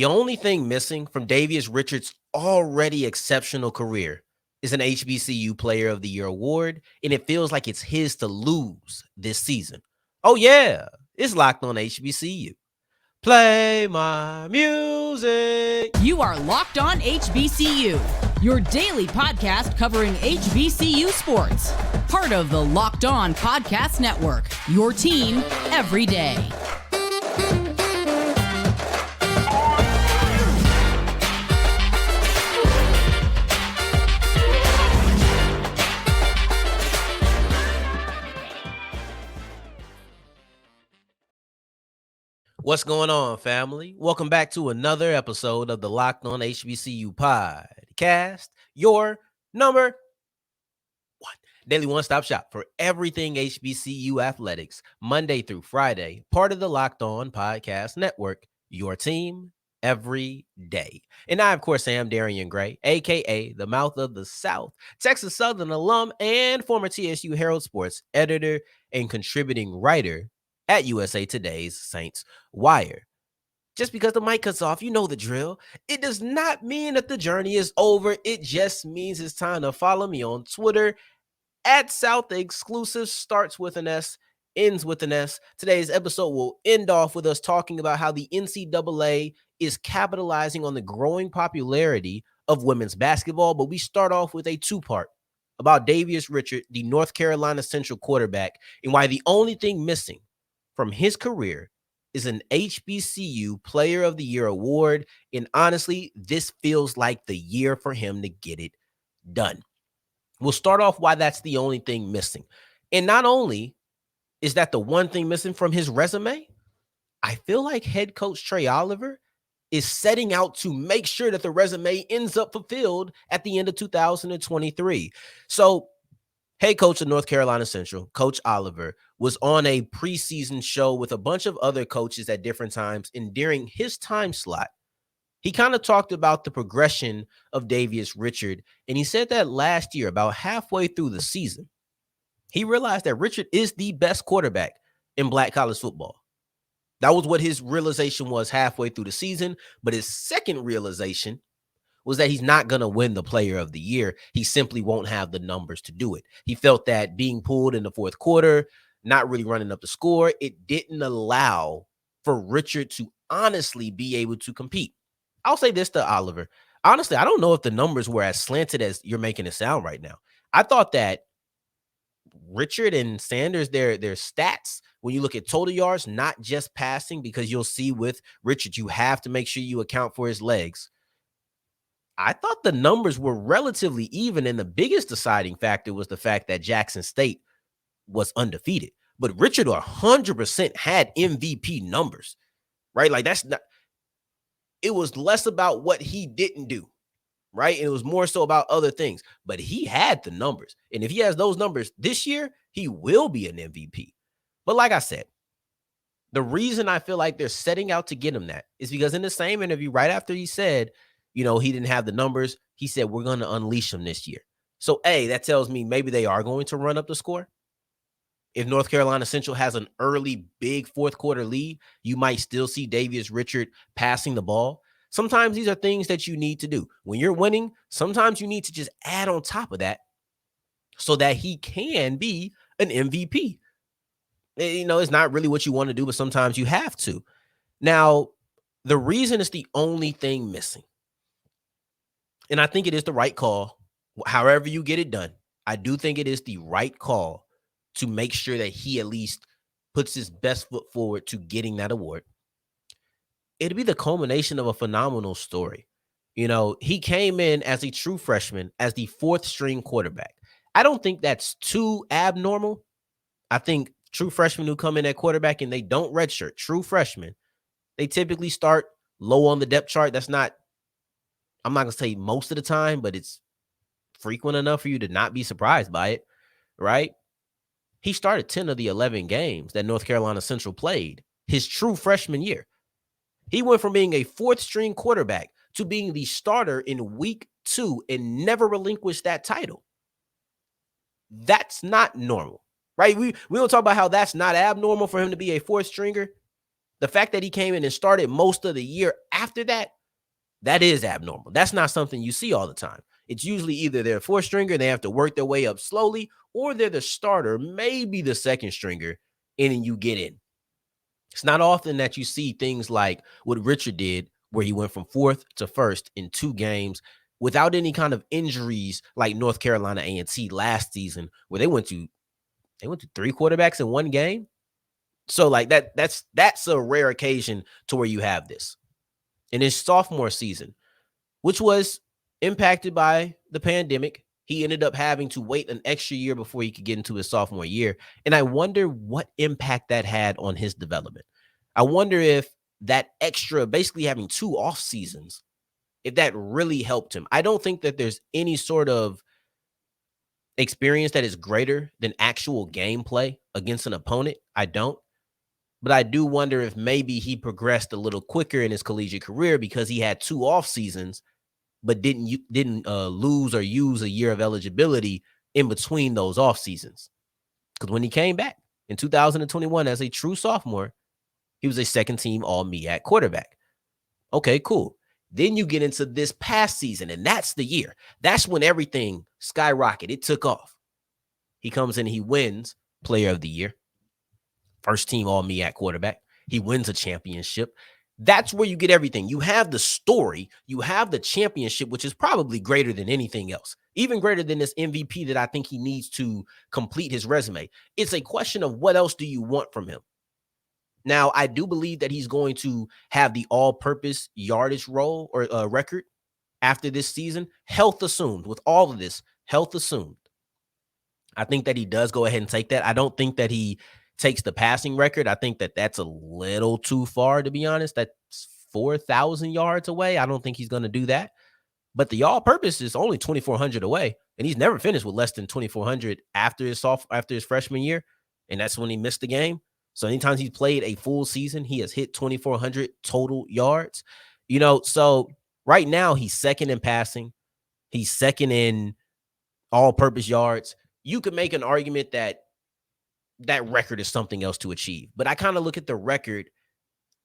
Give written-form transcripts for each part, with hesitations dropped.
The only thing missing from Davius Richards' already exceptional career is an HBCU Player of the Year award, and it feels like it's his to lose this season. Oh, yeah, it's Locked On HBCU. Play my music. You are Locked On HBCU, your daily podcast covering HBCU sports. Part of the Locked On Podcast Network, your team every day. What's going on, family? Welcome back to another episode of the Locked On HBCU podcast, your number one daily one-stop shop for everything HBCU athletics, Monday through Friday, part of the Locked On Podcast Network, your team every day. And I, of course, am Darian Gray, a.k.a. the Mouth of the South, Texas Southern alum and former TSU Herald Sports editor and contributing writer at USA Today's Saints Wire. Just because the mic cuts off, you know the drill. It does not mean that the journey is over. It just means it's time to follow me on Twitter at South Exclusives. Starts with an S, ends with an S. Today's episode will end off with us talking about how the NCAA is capitalizing on the growing popularity of women's basketball. But we start off with a two-part about Davius Richard, the North Carolina Central quarterback, and why the only thing missing from his career is an HBCU Player of the Year award. And honestly, this feels like the year for him to get it done. We'll start off why that's the only thing missing. And not only is that the one thing missing from his resume, I feel like head coach Trey Oliver is setting out to make sure that the resume ends up fulfilled at the end of 2023. So, head coach of North Carolina Central, Coach Oliver, was on a preseason show with a bunch of other coaches at different times. And during his time slot, he kind of talked about the progression of Davius Richard. And he said that last year, about halfway through the season, he realized that Richard is the best quarterback in Black college football. That was what his realization was halfway through the season. But his second realization was that he's not going to win the Player of the Year. He simply won't have the numbers to do it. He felt that being pulled in the fourth quarter, not really running up the score, it didn't allow for Richard to honestly be able to compete. I'll say this to Oliver. Honestly, I don't know if the numbers were as slanted as you're making it sound right now. I thought that Richard and Sanders, their stats, when you look at total yards, not just passing, because you'll see with Richard, you have to make sure you account for his legs. I thought the numbers were relatively even, and the biggest deciding factor was the fact that Jackson State was undefeated. But Richard 100% had MVP numbers, right? Like that's not, it was less about what he didn't do, right? And it was more so about other things, but he had the numbers. And if he has those numbers this year, he will be an MVP. But like I said, the reason I feel like they're setting out to get him that is because in the same interview, right after he said, you know, he didn't have the numbers, he said, we're going to unleash him this year. So, A, that tells me maybe they are going to run up the score. If North Carolina Central has an early, big fourth quarter lead, you might still see Davius Richard passing the ball. Sometimes these are things that you need to do. When you're winning, sometimes you need to just add on top of that so that he can be an MVP. You know, it's not really what you want to do, but sometimes you have to. Now, the reason it's the only thing missing, and I think it is the right call, however you get it done, I do think it is the right call to make sure that he at least puts his best foot forward to getting that award. It'd be the culmination of a phenomenal story. You know, he came in as a true freshman, as the fourth string quarterback. I don't think that's too abnormal. I think true freshmen who come in at quarterback and they don't redshirt, true freshmen, they typically start low on the depth chart. That's not, I'm not going to say most of the time, but it's frequent enough for you to not be surprised by it, right? He started 10 of the 11 games that North Carolina Central played his true freshman year. He went from being a fourth string quarterback to being the starter in week 2 and never relinquished that title. That's not normal, right? We don't talk about how that's not abnormal for him to be a fourth stringer. The fact that he came in and started most of the year after that, that is abnormal. That's not something you see all the time. It's usually either they're a fourth stringer, they have to work their way up slowly, or they're the starter, maybe the second stringer, and then you get in. It's not often that you see things like what Richard did, where he went from fourth to first in 2 games without any kind of injuries, like North Carolina A&T last season, where they went to 3 quarterbacks in 1 game. So like that's a rare occasion to where you have this. In his sophomore season, which was impacted by the pandemic, he ended up having to wait an extra year before he could get into his sophomore year. And I wonder what impact that had on his development. I wonder if that extra, basically having 2 off seasons, if that really helped him. I don't think that there's any sort of experience that is greater than actual gameplay against an opponent. I don't. But I do wonder if maybe he progressed a little quicker in his collegiate career because he had 2 off seasons, but didn't lose or use a year of eligibility in between those off seasons. Because when he came back in 2021 as a true sophomore, he was a second team All-MEAC quarterback. Okay, cool. Then you get into this past season, and that's the year. That's when everything skyrocketed. It took off. He comes in, he wins Player of the Year. First team All-MEAC quarterback. He wins a championship. That's where you get everything. You have the story. You have the championship, which is probably greater than anything else, even greater than this MVP that I think he needs to complete his resume. It's a question of what else do you want from him? Now, I do believe that he's going to have the all-purpose yardage role or record after this season. Health assumed. With all of this, health assumed. I think that he does go ahead and take that. I don't think that he takes the passing record. I think that that's a little too far, to be honest. That's 4,000 yards away. I don't think he's going to do that. But the all-purpose is only 2,400 away, and he's never finished with less than 2,400 after his freshman year, and that's when he missed the game. So anytime he's played a full season, he has hit 2,400 total yards. So right now he's second in passing. He's second in all-purpose yards. You could make an argument that record is something else to achieve. But I kind of look at the record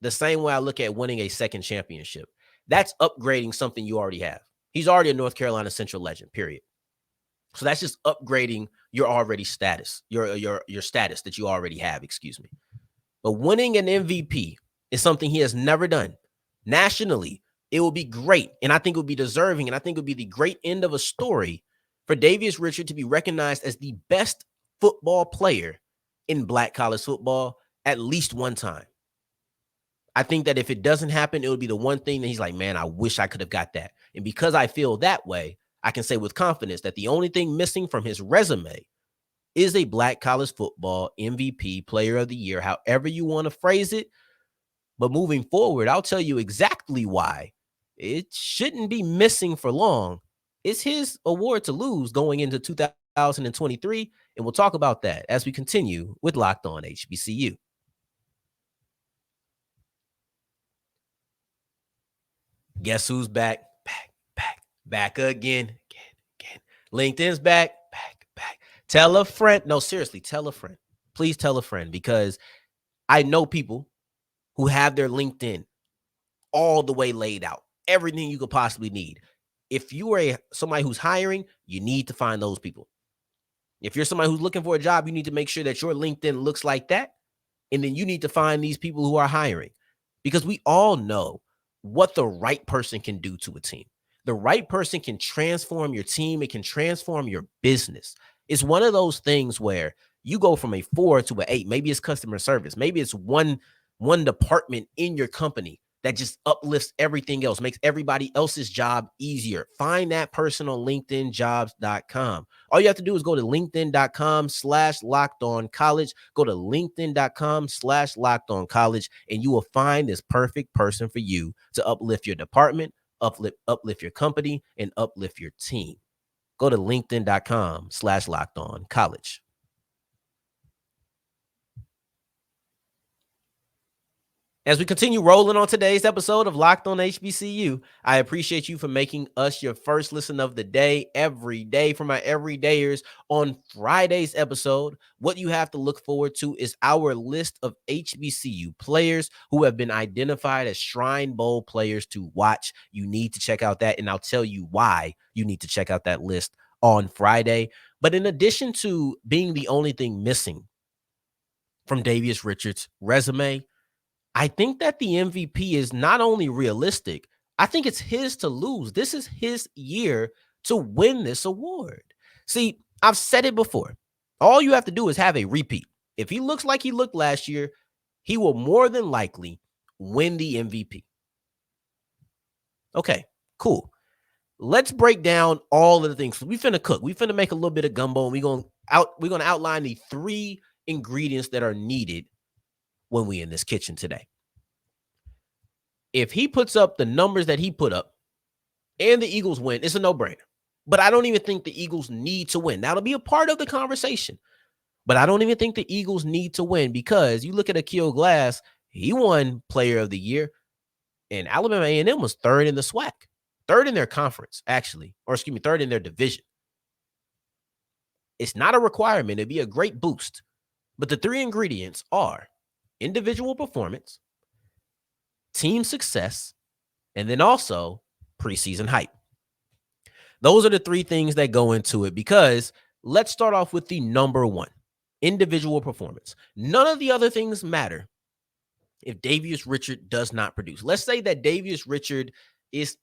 the same way I look at winning a second championship. That's upgrading something you already have. He's already a North Carolina Central legend, period. So that's just upgrading your already status, your status that you already have, excuse me. But winning an MVP is something he has never done. Nationally, it will be great, and I think it would be deserving, and I think it would be the great end of a story for Davius Richard to be recognized as the best football player in Black college football at least one time. I think that if it doesn't happen, it would be the one thing that he's like, man, I wish I could have got that. And because I feel that way, I can say with confidence that the only thing missing from his resume is a Black college football MVP, Player of the Year, however you want to phrase it. But moving forward, I'll tell you exactly why it shouldn't be missing for long. It's his award to lose going into 2023, and we'll talk about that as we continue with Locked On HBCU. Guess who's back? Back again. LinkedIn's back. Tell a friend. No, seriously, tell a friend. Please tell a friend, because I know people who have their LinkedIn all the way laid out, everything you could possibly need. If you are somebody who's hiring, you need to find those people. If you're somebody who's looking for a job, you need to make sure that your LinkedIn looks like that. And then you need to find these people who are hiring, because we all know what the right person can do to a team. The right person can transform your team. It can transform your business. It's one of those things where you go from a 4 to an 8. Maybe it's customer service. Maybe it's one department in your company that just uplifts everything else, makes everybody else's job easier. Find that person on LinkedInjobs.com. All you have to do is go to LinkedIn.com/LockedOnCollege. Go to LinkedIn.com/LockedOnCollege, and you will find this perfect person for you to uplift your department, uplift your company, and uplift your team. Go to LinkedIn.com/LockedOnCollege. As we continue rolling on today's episode of Locked on HBCU, I appreciate you for making us your first listen of the day every day. For my everydayers, on Friday's episode, what you have to look forward to is our list of HBCU players who have been identified as Shrine Bowl players to watch. You need to check out that, and I'll tell you why you need to check out that list on Friday. But in addition to being the only thing missing from Davius Richards' resume, I think that the MVP is not only realistic, I think it's his to lose. This is his year to win this award. See, I've said it before. All you have to do is have a repeat. If he looks like he looked last year, he will more than likely win the MVP. Okay, cool. Let's break down all of the things. We finna cook. We finna make a little bit of gumbo, and we're gonna outline the 3 ingredients that are needed when we in this kitchen today. If he puts up the numbers that he put up and the Eagles win, it's a no-brainer. But I don't even think the Eagles need to win. That'll be a part of the conversation. But I don't even think the Eagles need to win, because you look at Akil Glass, he won Player of the Year, and Alabama A&M was 3rd in the SWAC, 3rd in their conference, actually, or excuse me, 3rd in their division. It's not a requirement. It'd be a great boost. But the 3 ingredients are individual performance, team success, and then also preseason hype. Those are the 3 things that go into it, because let's start off with the number 1, individual performance. None of the other things matter if Davius Richard does not produce. Let's say that Davius Richard is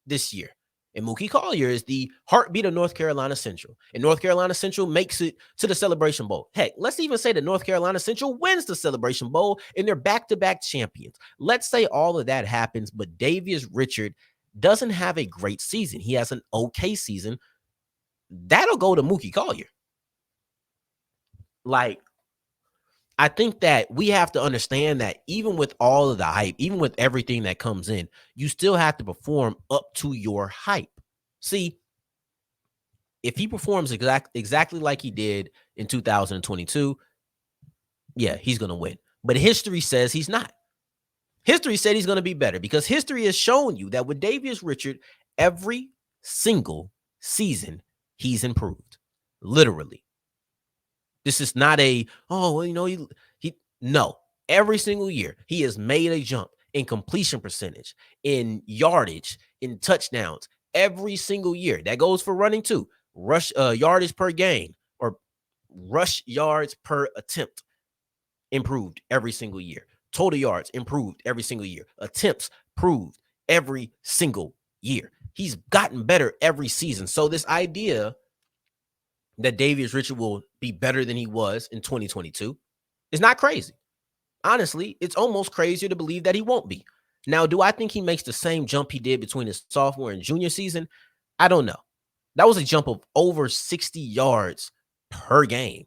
this year, and Mookie Collier is the heartbeat of North Carolina Central, and North Carolina Central makes it to the Celebration Bowl. Heck, let's even say that North Carolina Central wins the Celebration Bowl, and they're back-to-back champions. Let's say all of that happens, but Davius Richard doesn't have a great season. He has an okay season. That'll go to Mookie Collier. Like, I think that we have to understand that even with all of the hype, even with everything that comes in, you still have to perform up to your hype. See, if he performs exactly like he did in 2022, yeah, he's going to win. But history says he's not. History said he's going to be better, because history has shown you that with Davius Richard, every single season, he's improved. Literally. This is not a, no. Every single year, he has made a jump in completion percentage, in yardage, in touchdowns. Every single year. That goes for running too. Rush yardage per game, or rush yards per attempt, improved every single year. Total yards improved every single year. Attempts improved every single year. He's gotten better every season. So this idea that Davius Richard will be better than he was in 2022 is not crazy. Honestly, it's almost crazier to believe that he won't be. Now, do I think he makes the same jump he did between his sophomore and junior season? I don't know. That was a jump of over 60 yards per game.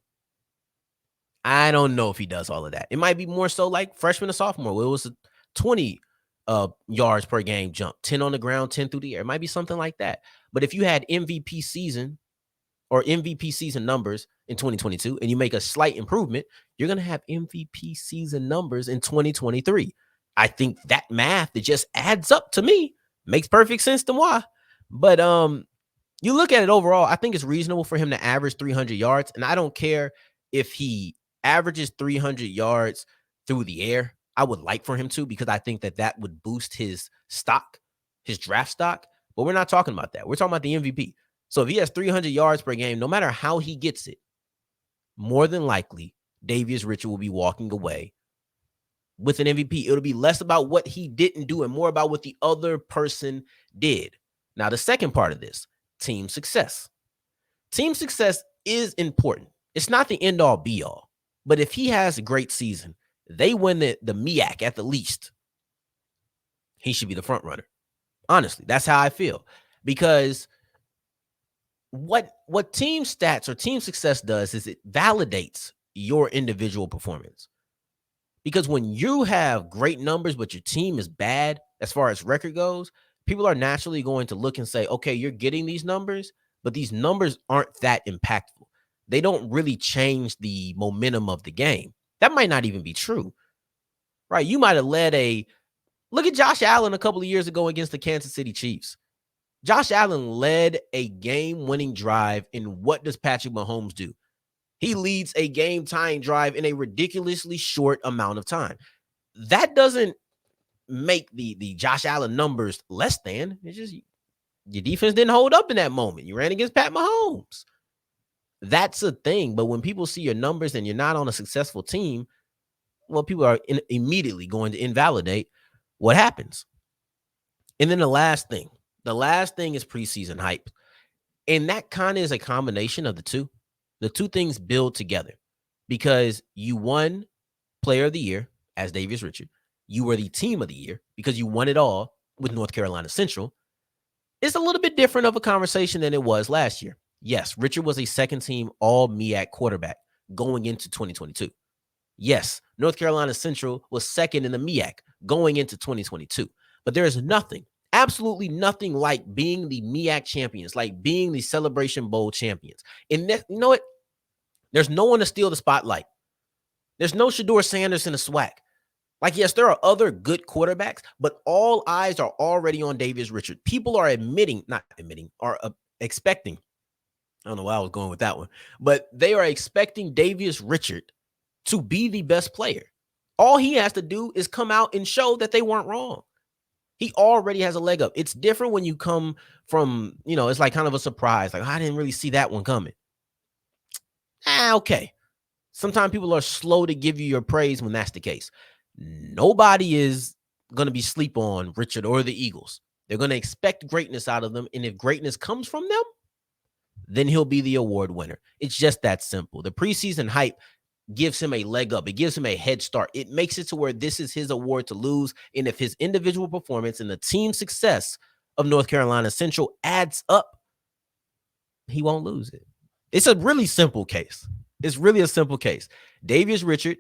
I don't know if he does all of that. It might be more so like freshman to sophomore, where it was a 20 yards per game jump, 10 on the ground, 10 through the air. It might be something like that. But if you had MVP season or MVP season numbers in 2022 and you make a slight improvement, you're going to have MVP season numbers in 2023. I think that math, that just adds up to me. Makes perfect sense to moi. But you look at it overall, I think it's reasonable for him to average 300 yards. And I don't care if he averages 300 yards through the air. I would like for him to, because I think that would boost his stock, his draft stock. But we're not talking about that. We're talking about the MVP. So if he has 300 yards per game, no matter how he gets it, more than likely, Davius Richard will be walking away with an MVP. It'll be less about what he didn't do and more about what the other person did. Now, the second part of this, team success. Team success is important. It's not the end-all, be-all. But if he has a great season, they win the MEAC at the least, he should be the front runner. Honestly, that's how I feel. Because what team stats or team success does is it validates your individual performance. Because when you have great numbers, but your team is bad as far as record goes, people are naturally going to look and say, okay, you're getting these numbers, but these numbers aren't that impactful. They don't really change the momentum of the game. That might not even be true. right? You might have led look at Josh Allen a couple of years ago against the Kansas City Chiefs. Josh Allen led a game-winning drive, and what does Patrick Mahomes do? He leads a game-tying drive in a ridiculously short amount of time. That doesn't make the Josh Allen numbers less than. It's just your defense didn't hold up in that moment. You ran against Pat Mahomes. That's a thing. But when people see your numbers and you're not on a successful team, well, people are immediately going to invalidate what happens. And then the last thing is preseason hype. And that kind of is a combination of the two. The two things build together because you won player of the year as Davius Richard. You were the team of the year because you won it all with North Carolina Central. It's a little bit different of a conversation than it was last year. Yes, Richard was a second-team all-MEAC quarterback going into 2022. Yes, North Carolina Central was second in the MEAC going into 2022. But there is nothing, absolutely nothing like being the MEAC champions, like being the Celebration Bowl champions. And you know what? There's no one to steal the spotlight. There's no Shedeur Sanders in the SWAC. Like, yes, there are other good quarterbacks, but all eyes are already on Davius Richard. People are expecting. I don't know why I was going with that one, but they are expecting Davius Richard to be the best player. All he has to do is come out and show that they weren't wrong. He already has a leg up. It's different when you come from, it's like kind of a surprise. Like, I didn't really see that one coming. Okay. Sometimes people are slow to give you your praise when that's the case. Nobody is going to be sleep on Richard or the Eagles. They're going to expect greatness out of them. And if greatness comes from them, then he'll be the award winner. It's just that simple. The preseason hype gives him a leg up. It gives him a head start. It makes it to where this is his award to lose. And if his individual performance and the team success of North Carolina Central adds up, he won't lose it. It's a really simple case. It's really a simple case. Davius Richard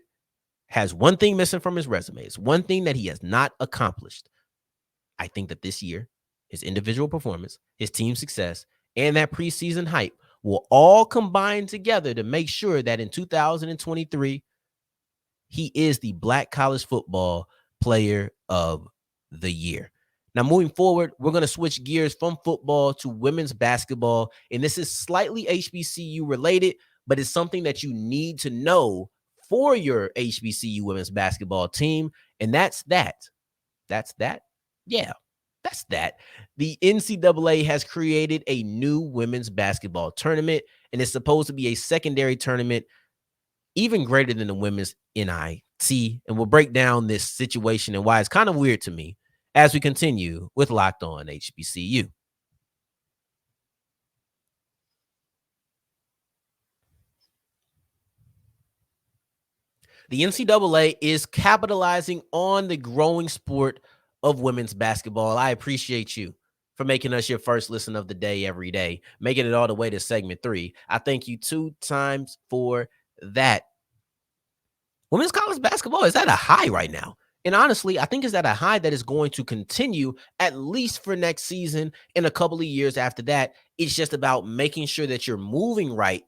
has one thing missing from his resume. It's one thing that he has not accomplished. I think that this year, his individual performance, his team success, and that preseason hype will all combine together to make sure that in 2023, he is the Black College Football Player of the Year. Now, moving forward, we're going to switch gears from football to women's basketball. And this is slightly HBCU related, but it's something that you need to know for your HBCU women's basketball team. And that's that. Yeah, that's that. The NCAA has created a new women's basketball tournament, and it's supposed to be a secondary tournament even greater than the women's NIT. And we'll break down this situation and why it's kind of weird to me as we continue with Locked On HBCU. The NCAA is capitalizing on the growing sport of women's basketball. I appreciate you for making us your first listen of the day every day, making it all the way to segment 3. I thank you 2 times for that. Women's college basketball is at a high right now. And honestly, I think it's at a high that is going to continue at least for next season and a couple of years after that. It's just about making sure that you're moving right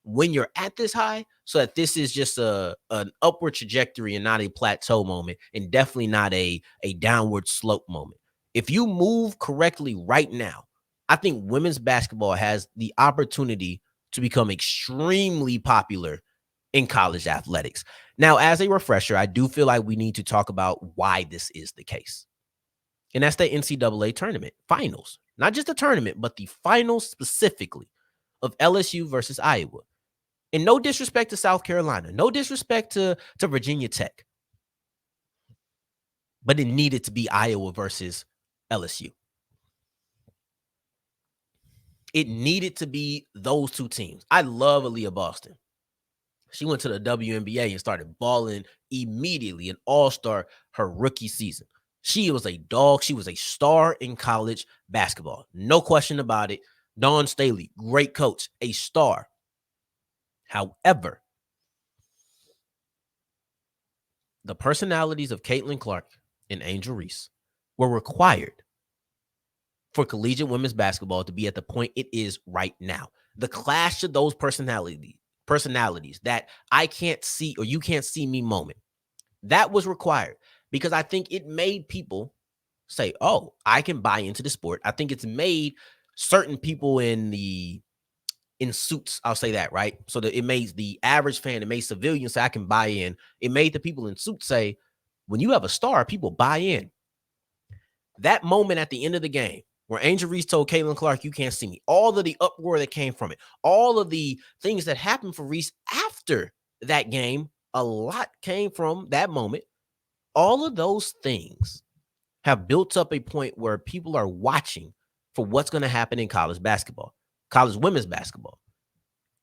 when you're at this high so that this is just an upward trajectory and not a plateau moment, and definitely not a downward slope moment. If you move correctly right now, I think women's basketball has the opportunity to become extremely popular in college athletics. Now, as a refresher, I do feel like we need to talk about why this is the case. And that's the NCAA tournament finals, not just the tournament, but the finals specifically of LSU versus Iowa. And no disrespect to South Carolina, no disrespect to Virginia Tech, but it needed to be Iowa versus LSU. It needed to be those two teams. I love Aaliyah Boston. She went to the WNBA and started balling immediately, an all-star her rookie season. She was a dog. She was a star in college basketball. No question about it. Dawn Staley, great coach, a star. However, the personalities of Caitlin Clark and Angel Reese were required for collegiate women's basketball to be at the point it is right now. The clash of those personalities that I can't see or you can't see me moment, that was required. because I think it made people say, oh, I can buy into the sport. I think it's made certain people in suits, I'll say that, right? So that it made the average fan, it made civilians say, I can buy in. It made the people in suits say, when you have a star, people buy in. That moment at the end of the game where Angel Reese told Caitlin Clark, you can't see me, all of the uproar that came from it, all of the things that happened for Reese after that game, a lot came from that moment. All of those things have built up a point where people are watching for what's going to happen in college basketball, college women's basketball.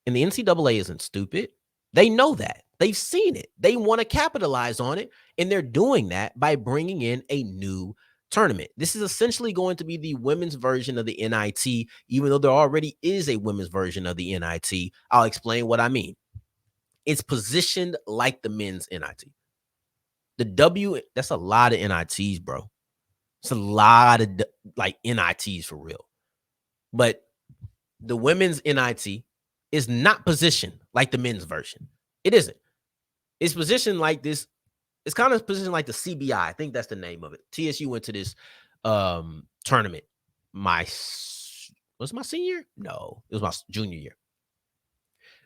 And the NCAA isn't stupid. They know that. They've seen it. They want to capitalize on it, and they're doing that by bringing in a new tournament. This is essentially going to be the women's version of the NIT, even though there already is a women's version of the NIT. I'll explain what I mean. It's positioned like the men's NIT. That's a lot of NITs, bro. It's a lot of like NITs for real. But the women's NIT is not positioned like the men's version. It isn't. It's positioned like this. It's kind of positioned like the CBI. I think that's the name of it. TSU went to this tournament. Was it my senior? No, it was my junior year.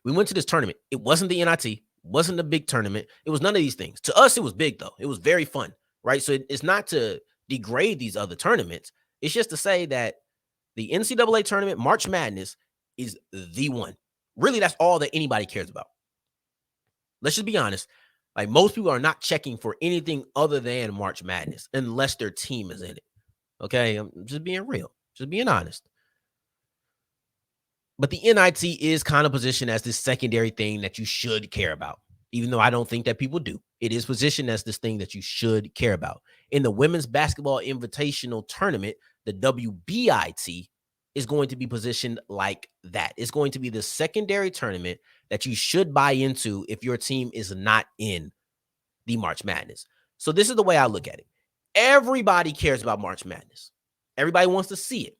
We went to this tournament. It wasn't the NIT. Wasn't a big tournament. It was none of these things. To us, it was big, though. It was very fun, right? So it's not to degrade these other tournaments. It's just to say that the NCAA tournament, March Madness, is the one. Really, that's all that anybody cares about. Let's just be honest. Like, most people are not checking for anything other than March Madness unless their team is in it. Okay? I'm just being real. Just being honest. But the NIT is kind of positioned as this secondary thing that you should care about, even though I don't think that people do. It is positioned as this thing that you should care about. In the Women's Basketball Invitational Tournament, the WBIT is going to be positioned like that. It's going to be the secondary tournament that you should buy into if your team is not in the March Madness. So this is the way I look at it. Everybody cares about March Madness. Everybody wants to see it.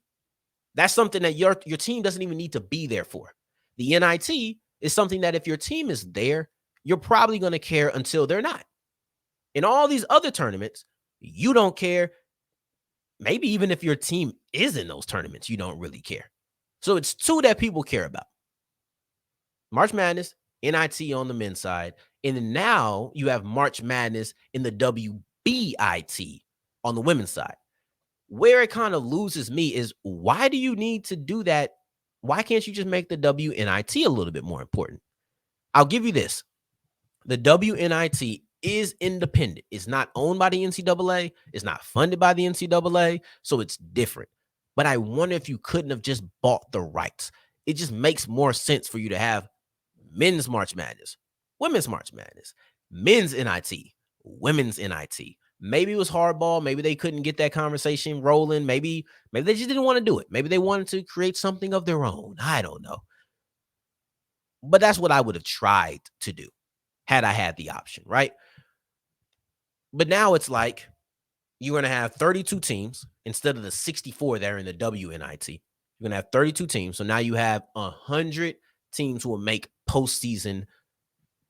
That's something that your team doesn't even need to be there for. The NIT is something that if your team is there, you're probably going to care until they're not. In all these other tournaments, you don't care. Maybe even if your team is in those tournaments, you don't really care. So it's two that people care about. March Madness, NIT on the men's side. And then now you have March Madness in the WBIT on the women's side. Where it kind of loses me is, why do you need to do that? Why can't you just make the WNIT a little bit more important? I'll give you this. The WNIT is independent. It's not owned by the NCAA. It's not funded by the NCAA. So it's different. But I wonder if you couldn't have just bought the rights. It just makes more sense for you to have men's March Madness, women's March Madness, men's NIT, women's NIT. Maybe it was hardball. Maybe they couldn't get that conversation rolling. Maybe they just didn't want to do it. Maybe they wanted to create something of their own. I don't know. But that's what I would have tried to do had I had the option, right? But now it's like you're going to have 32 teams instead of the 64 that are in the WNIT. You're going to have 32 teams. So now you have 100 teams who will make postseason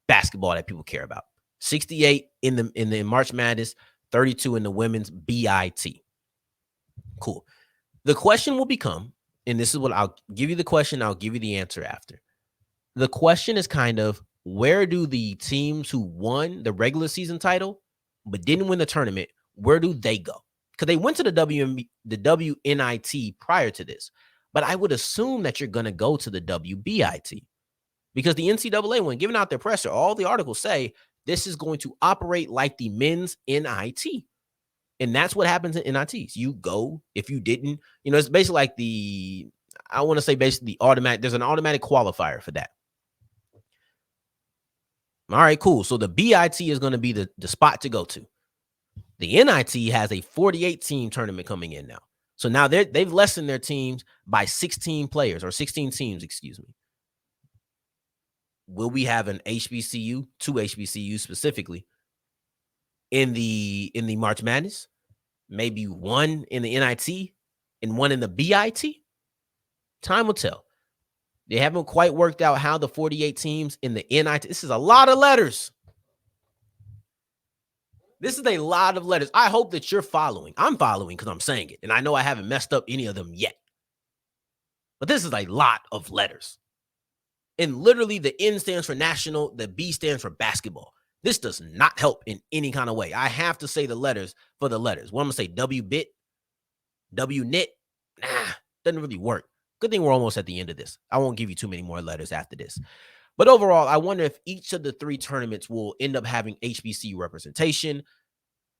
basketball that people care about. 68 in the March Madness, 32 in the women's BIT. Cool. The question will become, and this is what I'll give you the question, I'll give you the answer after. The question is kind of, where do the teams who won the regular season title but didn't win the tournament, where do they go? Because they went to the WNIT prior to this. But I would assume that you're going to go to the WBIT. Because the NCAA, when giving out their presser, all the articles say this is going to operate like the men's NIT. And that's what happens in NITs. You go, if you didn't, it's basically like the automatic, there's an automatic qualifier for that. All right, cool. So the BIT is going to be the spot to go to. The NIT has a 48-team tournament coming in now. So now they've lessened their teams by 16 players, or 16 teams, excuse me. Will we have an HBCU, 2 HBCUs specifically, in the March Madness? Maybe one in the NIT and one in the BIT? Time will tell. They haven't quite worked out how the 48 teams in the NIT. This is a lot of letters. This is a lot of letters. I hope that you're following. I'm following because I'm saying it. And I know I haven't messed up any of them yet. But this is a lot of letters. And literally the N stands for national, the B stands for basketball. This does not help in any kind of way. I have to say the letters for the letters. What I'm going to say, W-bit, W-knit, doesn't really work. Good thing we're almost at the end of this. I won't give you too many more letters after this. But overall, I wonder if each of the 3 tournaments will end up having HBCU representation.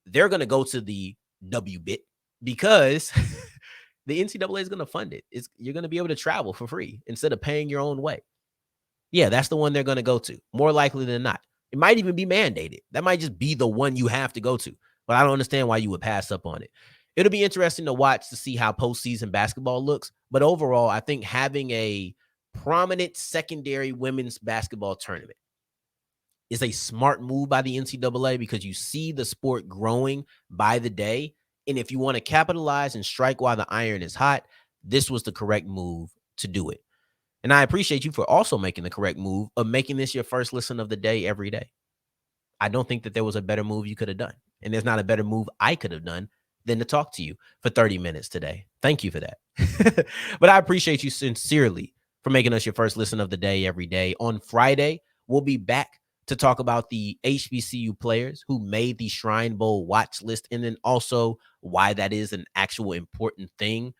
They're going to go to the W-bit because the NCAA is going to fund it. You're going to be able to travel for free instead of paying your own way. Yeah, that's the one they're going to go to, more likely than not. It might even be mandated. That might just be the one you have to go to. But I don't understand why you would pass up on it. It'll be interesting to watch to see how postseason basketball looks. But overall, I think having a prominent secondary women's basketball tournament is a smart move by the NCAA because you see the sport growing by the day. And if you want to capitalize and strike while the iron is hot, this was the correct move to do it. And I appreciate you for also making the correct move of making this your first listen of the day every day. I don't think that there was a better move you could have done. And there's not a better move I could have done than to talk to you for 30 minutes today. Thank you for that. But I appreciate you sincerely for making us your first listen of the day every day. On Friday, we'll be back to talk about the HBCU players who made the Shrine Bowl watch list and then also why that is an actual important thing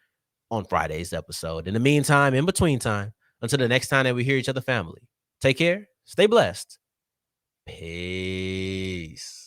on Friday's episode. In the meantime, in between time, until the next time that we hear each other, family, take care, stay blessed. Peace.